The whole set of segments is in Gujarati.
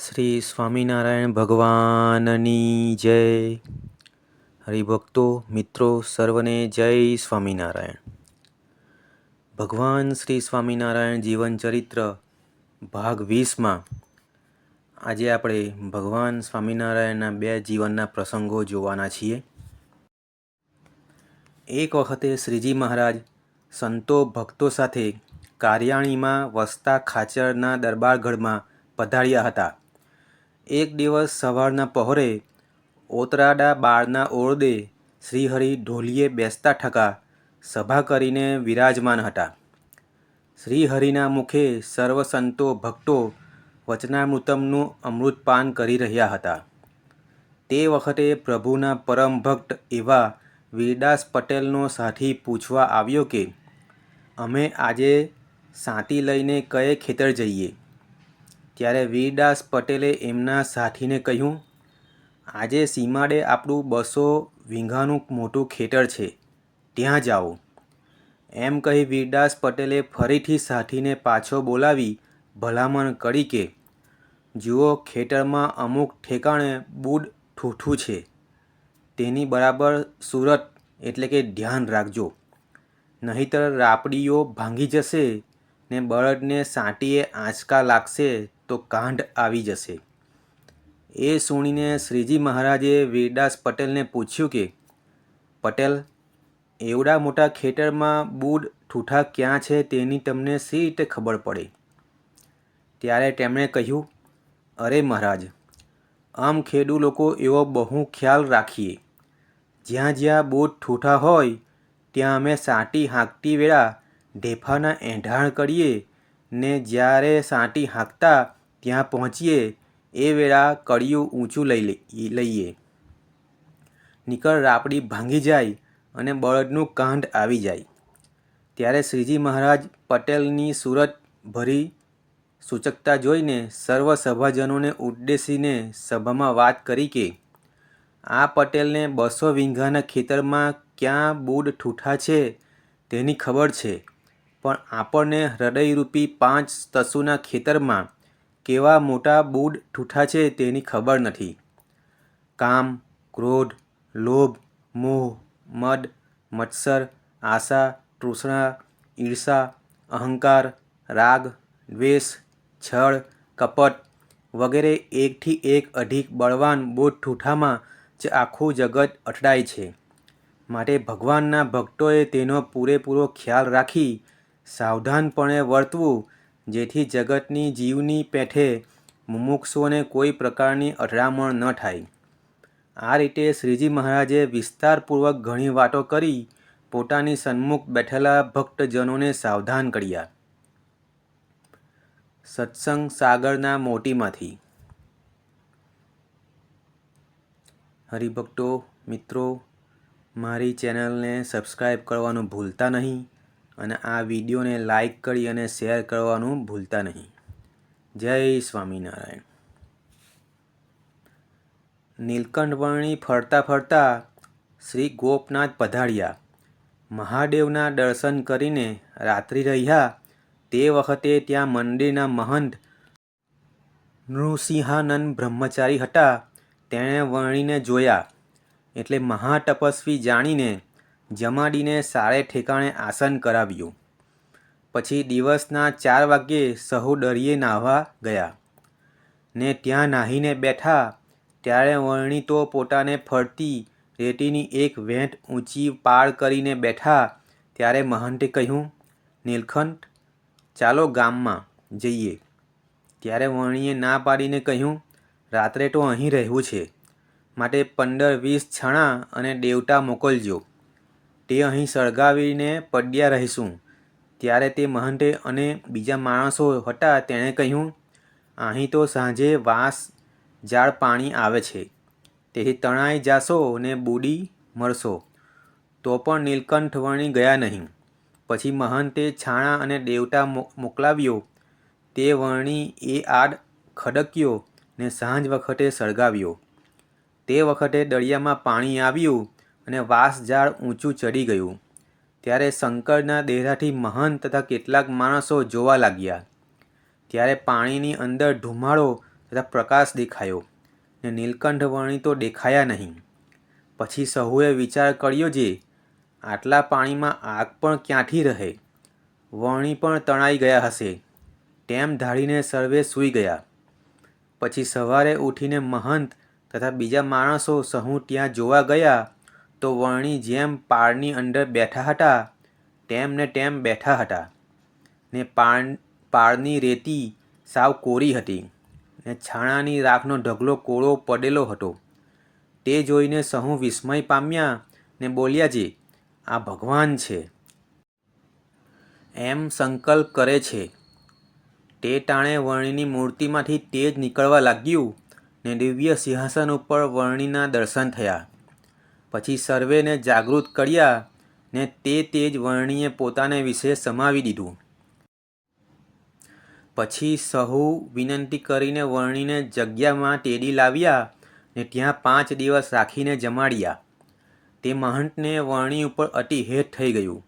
શ્રી સ્વામિનારાયણ ભગવાનની જય. હરિભક્તો મિત્રો સર્વને જય સ્વામિનારાયણ. ભગવાન શ્રી સ્વામિનારાયણ જીવન ચરિત્ર ભાગ 20માં આજે આપણે ભગવાન સ્વામિનારાયણના 2 જીવનના પ્રસંગો જોવાના છીએ. એક વખતે શ્રીજી મહારાજ સંતો ભક્તો સાથે કાર્યાણીમાં વસતા ખાચરના દરબારગઢમાં પધાર્યા હતા. એક દિવસ સવારના પહોરે ઓતરાડા બાળના ઓરડે શ્રીહરિ ઢોલીએ બેસતા ઠકા સભા કરીને વિરાજમાન હતા. શ્રીહરિના મુખે સર્વ સંતો ભક્તો વચનામૃતમનું અમૃતપાન કરી રહ્યા હતા. તે વખતે પ્રભુના પરમ ભક્ત એવા વીરદાસ પટેલનો સાથી પૂછવા આવ્યો કે અમે આજે સાંતી લઈને કયે ખેતર જઈએ? ત્યારે વીરદાસ પટેલે એમના સાથીને કહ્યું, આજે સીમાડે આપણું 200 વીઘાનું મોટું ખેતર છે, ત્યાં જાઓ. એમ કહી વીરદાસ પટેલે ફરીથી સાથીને પાછો બોલાવી ભલામણ કરી કે જુઓ, ખેતરમાં અમુક ઠેકાણે બૂડ ઠૂઠું છે, તેની બરાબર સુરત એટલે કે ધ્યાન રાખજો, નહીંતર રાપડીઓ ભાંગી જશે ને બળદને સાંટીએ આંચકા લાગશે તો કાંઢ આવી જશે. એ સુણીને શ્રીજી મહારાજે વીરદાસ પટેલને પૂછ્યું કે પટેલ, એવડા મોટા ખેતરમાં બૂડ ઠૂઠા ક્યાં છે તેની તમને શી રીતે ખબર પડે? ત્યારે તેમણે કહ્યું, અરે મહારાજ, આમ ખેડૂ લોકો એવો બહુ ખ્યાલ રાખીએ. જ્યાં જ્યાં બૂડ ઠૂઠા હોય ત્યાં અમે સાંટી હાંકતી વેળા ઢેફાના એંઢાણ કરીએ ને જ્યારે સાંટી હાંકતા ત્યાં પહોંચીએ એ વેળા કડિયું ઊંચું લઈએ. નીકળ રાપડી ભાંગી જાય અને બળદનું કાંઢ આવી જાય. ત્યારે શ્રીજી મહારાજ પટેલની સુરત ભરી સૂચકતા જોઈને સર્વ સભાજનોને ઉદ્દેશીને સભામાં વાત કરી કે આ પટેલને 200 વીઘાના ખેતરમાં ક્યાં બૂડ ઠૂઠા છે તેની ખબર છે, પણ આપણને હૃદયરૂપી 5 તસુના ખેતરમાં કેવા મોટા બૂડ ઠૂઠા છે તેની ખબર નથી. કામ, ક્રોધ, લોભ, મોહ, મદ, મત્સર, આશા, તૃષ્ણા, ઈર્ષા, અહંકાર, રાગ, દ્વેષ, છળ, કપટ વગેરે એકથી એક અધિક બળવાન બૂડ ઠૂઠામાં જ આખું જગત અથડાય છે. માટે ભગવાનના ભક્તોએ તેનો પૂરેપૂરો ખ્યાલ રાખી સાવધાનપણે વર્તવું, જેથી જગતની જીવની પેઠે મુમુક્ષુઓને કોઈ પ્રકારની અથડામણ ન થાય. આ રીતે શ્રીજી મહારાજે વિસ્તારપૂર્વક ઘણી વાતો કરી પોતાની સન્મુખ બેઠેલા ભક્તજનોને સાવધાન કર્યા. સત્સંગ સાગરના મોતીમાંથી. હરિભક્તો મિત્રો, મારી ચેનલને સબસ્ક્રાઈબ કરવાનું ભૂલતા નહીં અને આ વિડીયોને લાઈક કરી અને શેર કરવાનું ભૂલતા નહીં. જય સ્વામિનારાયણ. નીલકંઠવર્ણી ફરતા ફરતા શ્રી ગોપનાથ પધાર્યા. મહાદેવના દર્શન કરીને રાત્રિ રહ્યા. તે વખતે ત્યાં મંદિરના મહંત નૃસિંહાનંદ બ્રહ્મચારી હતા. તેણે વર્ણીને જોયા એટલે મહાતપસ્વી જાણીને જમાડીને સારે ઠેકાણે આસન કરાવ્યું. પછી દિવસના 4 વાગ્યે સહુ દરિયે નાહવા ગયા ને ત્યાં નાહીને બેઠા ત્યારે વર્ણી તો પોતાને ફરતી રેતીની એક વેંટ ઊંચી પાળ કરીને બેઠા. ત્યારે મહંતે કહ્યું, નીલકંઠ, ચાલો ગામમાં જઈએ. ત્યારે વર્ણીએ ના પાડીને કહ્યું, રાત્રે તો અહીં રહેવું છે, માટે 15-20 છાણા અને દેવતા મોકલજો, તે અહીં સળગાવીને પડ્યા રહીશું. ત્યારે તે મહંતે અને બીજા માણસો હતા તેણે કહ્યું, અહીં તો સાંજે વાંસ ઝાડ પાણી આવે છે, તેથી તણાઈ જાશો ને બુડી મરશો. તો પણ નીલકંઠ વર્ણી ગયા નહીં. પછી મહંતે છાણા અને દેવતા મોકલાવ્યો. તે વર્ણી એ આડ ખડક્યો ને સાંજ વખતે સળગાવ્યો. તે વખતે દરિયામાં પાણી આવ્યું અને વાંસ ઝાડ ઊંચું ચડી ગયું. ત્યારે શંકરના દેરાથી મહંત તથા કેટલાક માણસો જોવા લાગ્યા. ત્યારે પાણીની અંદર ધુમાડો તથા પ્રકાશ દેખાયો ને નીલકંઠ વર્ણી તો દેખાયા નહીં. પછી સહુએ વિચાર કર્યો જે આટલા પાણીમાં આગ પણ ક્યાંથી રહે, વર્ણી પણ તણાઈ ગયા હશે, તેમ ધારીને સર્વે સૂઈ ગયા. પછી સવારે ઉઠીને મહંત તથા બીજા માણસો સહુ ત્યાં જોવા ગયા તો વર્ણી જેમ પાળની અંદર બેઠા હતા તેમ ને તેમ બેઠા હતા ને પાળની રેતી સાવ કોરી હતી ને છાણાની રાખનો ઢગલો કોળો પડેલો હતો. તે જોઈને સહુ વિસ્મય પામ્યા ને બોલ્યા જે આ ભગવાન છે એમ સંકલ્પ કરે છે. તે ટાણે વર્ણીની મૂર્તિમાંથી તેજ નીકળવા લાગ્યું ને દિવ્ય સિંહાસન ઉપર વર્ણીના દર્શન થયા. પછી સર્વેને જાગૃત કર્યા ને તે તેજ વર્ણીએ પોતાને વિશે સમાવી દીધું. પછી સહુ વિનંતી કરીને વર્ણીને જગ્યામાં તેડી લાવ્યા ને ત્યાં 5 દિવસ રાખીને જમાડ્યા. તે મહંતને વર્ણી ઉપર અતિ હેત થઈ ગયું.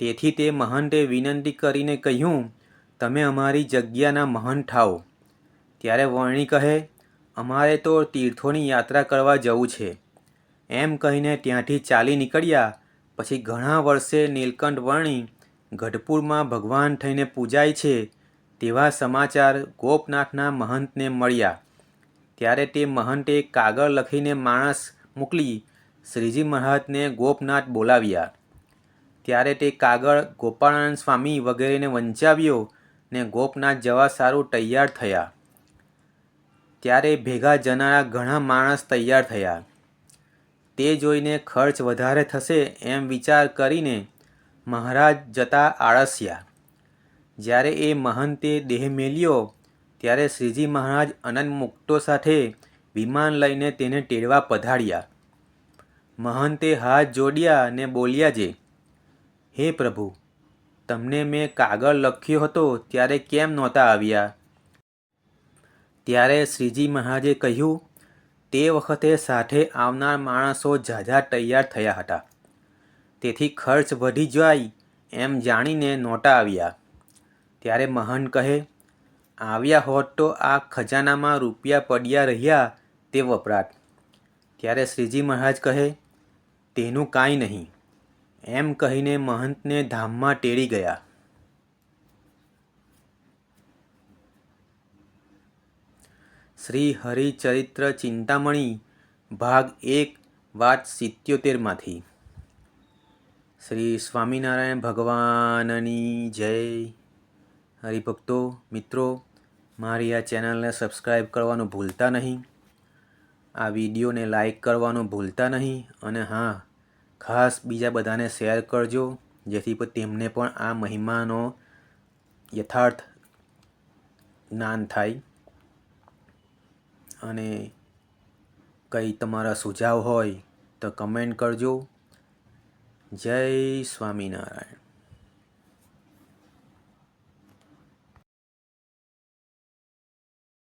તેથી તે મહંતે વિનંતી કરીને કહ્યું, તમે અમારી જગ્યાના મહંત થાઓ. ત્યારે વર્ણી કહે, અમારે તો તીર્થોની યાત્રા કરવા જવું છે. એમ કહીને ત્યાંથી ચાલી નીકળ્યા. પછી ઘણા વર્ષે નીલકંઠ વર્ણી ગઢપુરમાં ભગવાન થઈને પૂજાય છે તેવા સમાચાર ગોપનાથના મહંતને મળ્યા. ત્યારે તે મહંતે કાગળ લખીને માણસ મોકલી શ્રીજી મહારાજને ગોપનાથ બોલાવ્યા. ત્યારે તે કાગળ ગોપાળાનંદ સ્વામી વગેરેને વંચાવ્યો ને ગોપનાથ જવા સારું તૈયાર થયા. ત્યારે ભેગા જનારા ઘણા માણસ તૈયાર થયા. તે જોઈને ખર્ચ વધારે થશે એમ વિચાર કરીને મહારાજ જતા આળસ્યા. જ્યારે એ મહંતે દેહ મેલ્યો ત્યારે શ્રીજી મહારાજ અનંત મુક્તો સાથે વિમાન લઈને તેને તેડવા પધાર્યા. મહંતે હાથ જોડ્યા ને બોલ્યા જે હે પ્રભુ, તમને મેં કાગળ લખ્યો હતો ત્યારે કેમ નહોતા આવ્યા? ત્યારે શ્રીજી મહારાજે કહ્યું, તે વખતે સાથે આવનાર માણસો ઝાઝા તૈયાર થયા હતા, તેથી ખર્ચ વધી જાય એમ જાણીને નહોતા આવ્યા. ત્યારે મહંત કહે, આવ્યા હોત તો આ ખજાનામાં રૂપિયા પડ્યા રહ્યા તે વપરાત. ત્યારે શ્રીજી મહારાજ કહે, તેનું કાંઈ નહીં. એમ કહીને મહંતને ધામમાં તેડી ગયા. શ્રી હરિચરિત્ર ચિંતામણી ભાગ 1 વાત 77માંથી. શ્રી સ્વામિનારાયણ ભગવાનની જય. હરિભક્તો મિત્રો, મારી આ ચેનલને સબસ્ક્રાઈબ કરવાનું ભૂલતા નહીં, આ વિડીયોને લાઈક કરવાનું ભૂલતા નહીં, અને હા, ખાસ બીજા બધાને શેર કરજો જેથી તેમને પણ આ મહિમાનો યથાર્થ જ્ઞાન થાય. અને કંઈ તમારા સુઝાવ હોય તો કમેન્ટ કરજો. જય સ્વામિનારાયણ.